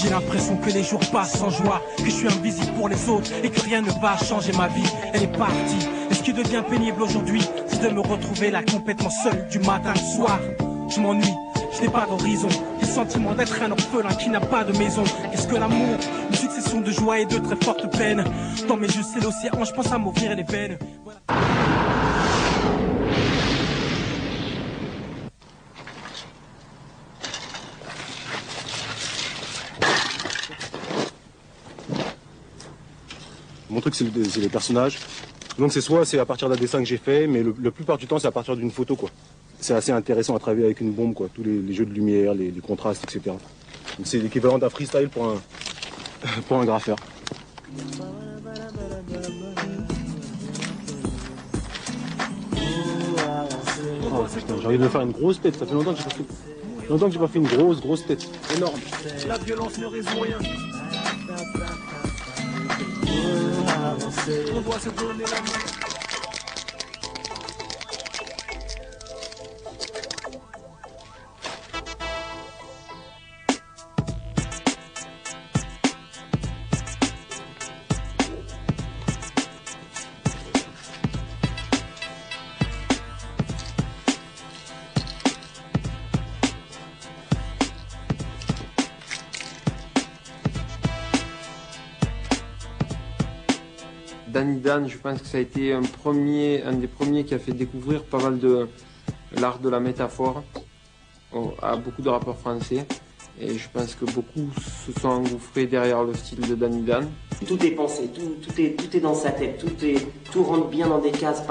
J'ai l'impression que les jours passent sans joie, que je suis invisible pour les autres et que rien ne va changer ma vie. Elle est partie. Et ce qui devient pénible aujourd'hui, c'est de me retrouver là complètement seul du matin au soir. Je m'ennuie, je n'ai pas d'horizon. J'ai le sentiment d'être un orphelin qui n'a pas de maison. Qu'est-ce que l'amour? Une succession de joie et de très fortes peines. Dans mes yeux c'est l'océan, je pense à m'ouvrir les veines. Voilà. Mon truc, c'est les personnages. Donc c'est à partir d'un dessin que j'ai fait, mais la plupart du temps, c'est à partir d'une photo, quoi. C'est assez intéressant à travailler avec une bombe, quoi. Tous les jeux de lumière, les contrastes, etc. Donc c'est l'équivalent d'un freestyle pour un graffeur. Oh putain, j'ai envie de me faire une grosse tête. Ça fait longtemps que j'ai pas fait une grosse tête. Énorme. La violence ne résout rien. On doit se donner la main. Danny Dan, je pense que ça a été un des premiers qui a fait découvrir pas mal de l'art de la métaphore à beaucoup de rappeurs français. Et je pense que beaucoup se sont engouffrés derrière le style de Danny Dan. Tout est pensé, tout est dans sa tête, tout rentre bien dans des cases,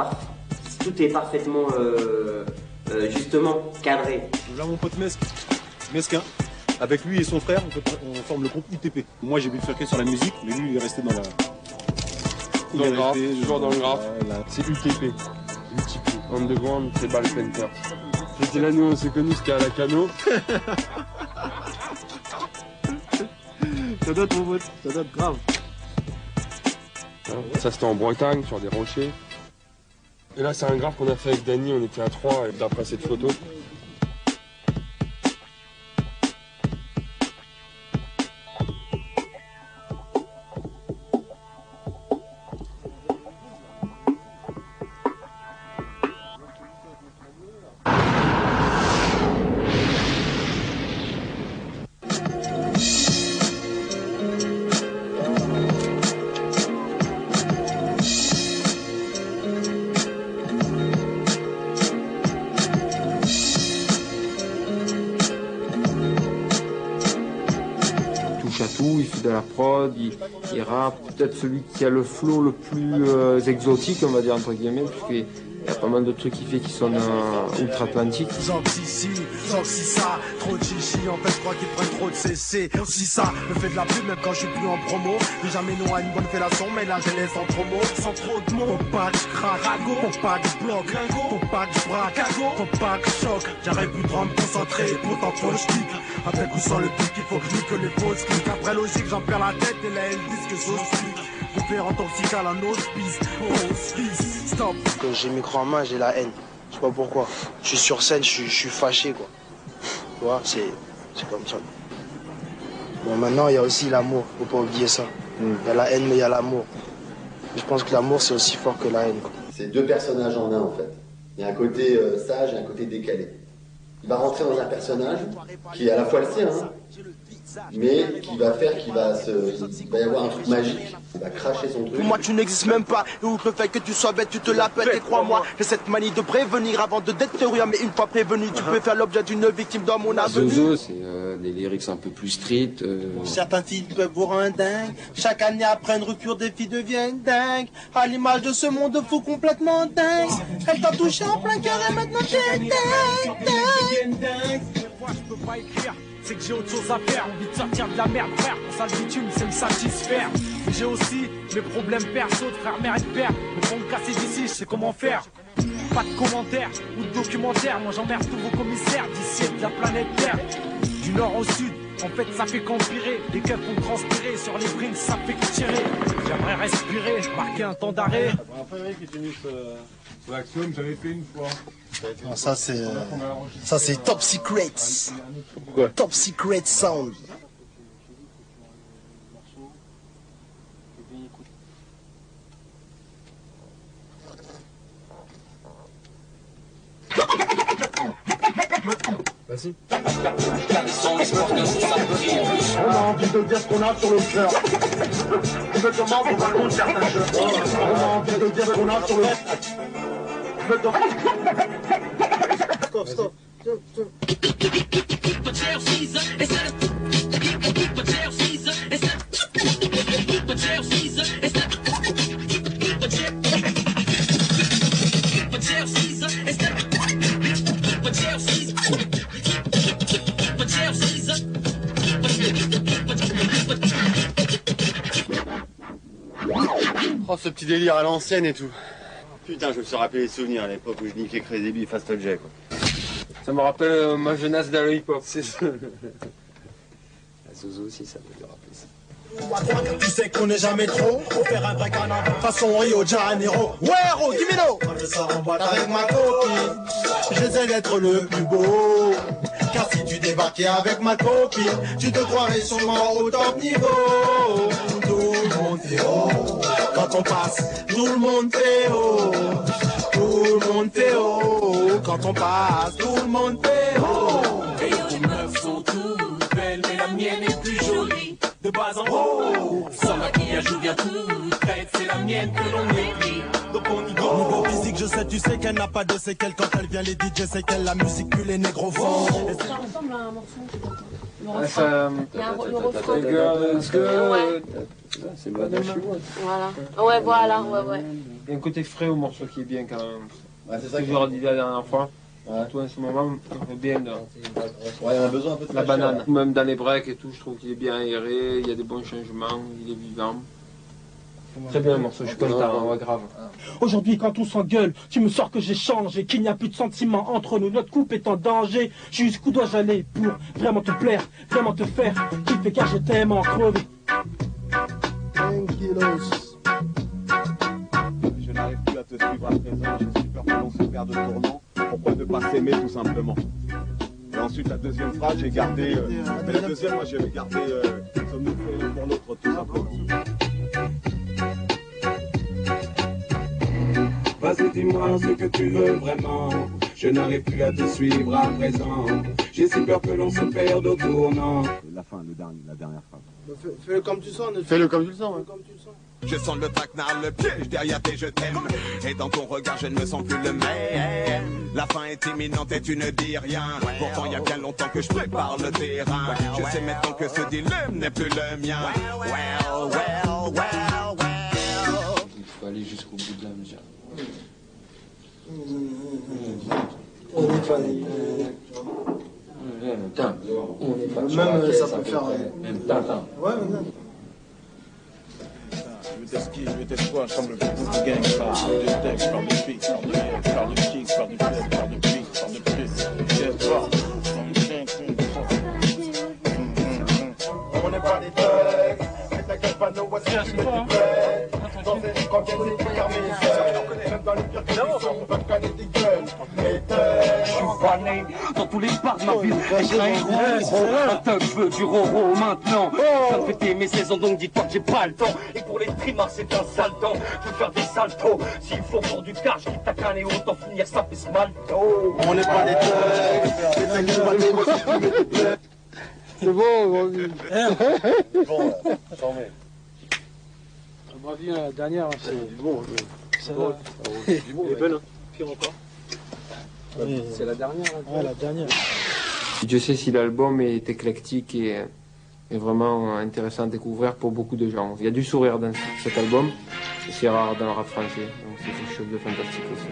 tout est parfaitement justement cadré. Là mon pote Mesquin, avec lui et son frère, on forme le groupe UTP. Moi j'ai bifurqué sur la musique, mais lui il est resté dans la... Dans le graphe, toujours dans le graphe. C'est UTP. Underground Tribal Painters. C'était là, nous on s'est connus, c'était à la Cano. Ça date mon pote, ça date grave. Ça c'était en Bretagne, sur des rochers. Et là c'est un graphe qu'on a fait avec Danny, on était à 3 d'après cette photo. Il fait de la prod, il rappe, peut-être celui qui a le flow le plus exotique, on va dire entre guillemets, puisqu'il y a pas mal de trucs qu'il fait qui sont outre-Atlantique. Zoxy, ça, trop de chichi, en fait je crois qu'ils prennent trop de CC. Aussi ça, me fait de la pub même quand je suis plus en promo. Mais jamais non à une bonne fellation, mais là je laisse en promo. Sans trop de mots, faut pas que je craque, faut pas que je bloque, faut pas que je braque, faut pas que je choque. J'arrive plus trop à me concentrer, pourtant trop je kick. Avec ou sans le pic, il faut que je nique les fausses clics. Après logique, j'en perds la tête et là elles disent que j'explique. Coupé en toxical en hospice, hospice, stop. Quand j'ai le micro en main, j'ai la haine. Je sais pas pourquoi. Je suis sur scène, je suis fâché, quoi. Tu vois, c'est comme ça. Bon, maintenant, il y a aussi l'amour, faut pas oublier ça. Il y a la haine, mais il y a l'amour. Je pense que l'amour, c'est aussi fort que la haine, quoi. C'est deux personnages en un, en fait. Il y a un côté sage et un côté décalé. Il va rentrer dans un personnage qui est à la fois le sien, hein, mais qui va faire qu'il va y avoir un truc magique. Il va cracher son truc. Pour moi, tu n'existes même pas. Et outre le fait que tu sois bête, tu te la pètes. Et crois-moi, j'ai cette manie de prévenir avant de détruire. Mais une fois prévenu, tu peux faire l'objet d'une victime dans mon avenue. Zozo, c'est des lyrics un peu plus street. Certains filles peuvent voir un dingue. Chaque année après une rupture, des filles deviennent dingues. À l'image de ce monde fou complètement dingue. Elle t'a touché en plein cœur et maintenant t'es dingue. Moi je peux pas écrire, c'est que j'ai autre chose à faire. Envie de sortir de la merde, frère. Pour ça le bitume, c'est me satisfaire. J'ai aussi mes problèmes perso de frère, mère et de père. Mais pour me casser d'ici, je sais comment faire. Pas de commentaires ou de documentaires. Moi j'emmerde tous vos commissaires d'ici et de la planète Terre. Du nord au sud, en fait ça fait qu'empirer. Les keufs font transpirer, sur les brins ça fait que tirer. J'aimerais respirer, marquer un temps d'arrêt. L'action, j'avais fait une fois. Non, ça c'est Top Secret. Quoi? Top Secret Sound. Vas-y. On a envie de dire ce qu'on a sur le cœur. Je me demande où va loin certains jeux. On a envie de dire ce qu'on a sur le cœur. Je me demande. Stop. Oh, ce petit délire à l'ancienne et tout. Putain, je me suis rappelé les souvenirs à l'époque où je niquais Crazy Bee Fast J, quoi. Ça me rappelle ma jeunesse dans le hip-hop. C'est ça. La Zozo aussi, ça peut lui rappeler ça. Tu sais qu'on n'est jamais trop pour faire un vrai carnaval façon Rio de Janeiro. Ouais, Ro, dis-moi. Quand je sors en boîte avec ma copine, j'essaie d'être le plus beau. Car si tu débarquais avec ma copine, tu te croirais sûrement au top niveau. Tout le monde fait haut. Quand on passe, tout le monde fait haut. Tout le monde fait haut. Quand on passe, tout le monde fait haut. Et les meufs sont toutes belles, mais la mienne est plus jolie. De bas en haut, sans maquillage ou bien toute prête, c'est la mienne que l'on écrit. Donc on y go. Niveau physique, je sais, tu sais qu'elle n'a pas de séquelles. Quand elle vient, les DJ, c'est qu'elle la musique pue les négros font. Ça ressemble à un morceau, je sais pas quoi. Le refrain. Ça, Il y a le refrain. ouais. C'est pas de chez moi. Voilà. Ouais, voilà, ouais. Il y a un côté frais au morceau qui est bien quand même. Ouais, c'est ça Que que j'aurais dit la dernière fois. Ouais. Toi en ce moment, on fait bien de Ouais, il y en a besoin un peu de la fraîcheur, banane. Même dans les breaks et tout, je trouve qu'il est bien aéré, il y a des bons changements, il est vivant. Très bien le morceau, je suis content, ouais, grave. Aujourd'hui, quand on s'engueule, tu me sors que j'ai changé, qu'il n'y a plus de sentiments entre nous, notre couple est en danger. Jusqu'où dois-je aller pour vraiment te plaire, vraiment te faire kiffer car je t'aime en crever. Je n'arrive plus à te suivre à présent, j'ai super peur qu'on se perde de tournant. Pourquoi ne pas s'aimer tout simplement? Et ensuite la deuxième phrase, j'ai gardé... mais la deuxième, moi j'avais gardé sommes-nous faits l'un pour l'autre tout simplement. Vas-y, dis-moi ce que tu veux vraiment. Je n'arrive plus à te suivre à présent. J'ai si peur que l'on se perde au tournant. La fin, la dernière phrase. Fais-le comme tu sens. Fais-le comme tu le sens, ouais. Je sens le traquenard, le piège derrière tes je t'aime. Et dans ton regard, je ne me sens plus le même. La fin est imminente et tu ne dis rien. Pourtant, il y a bien longtemps que je prépare le terrain. Je sais maintenant que ce dilemme n'est plus le mien. Well. Il faut aller jusqu'au bout de la mesure. On est pas des... Même ça peut faire... Même tintin. Ouais, même. Je vais tester quoi? Comme le gang, je parle du texte, je parle du beat, je parle du gang, je parle du kick, je parle du flip, je parle du beat, je parle du piste, On n'est pas des thugs, mais t'inquiète pas, no what's up, tu me déplais. Dans ces rues, quand il y a des fermés, même dans les pires conditions, on va te caler des gueules. Et Je suis fané dans tous les bars de ma ville. Écrit gros, un thug veut du roro maintenant. Ça me fait péter mes saisons, donc dis-toi que j'ai pas le temps. Et pour les trimards, c'est un sale temps. Je veux faire des saltos. S'il faut pour du cash, quitte à canner, autant finir ça fait ce malto. on n'est pas des thugs, mais t'inquiète pas, no what's up, tu me déplais. C'est bon, Bon, j'en mets. on revient à la dernière. C'est bon. Elle est belle, hein. Pire encore. C'est la dernière. Ouais, la dernière. Dieu sait si l'album est éclectique et vraiment intéressant à découvrir pour beaucoup de gens. Il y a du sourire dans cet album, et c'est rare dans le rap français, donc c'est quelque chose de fantastique aussi.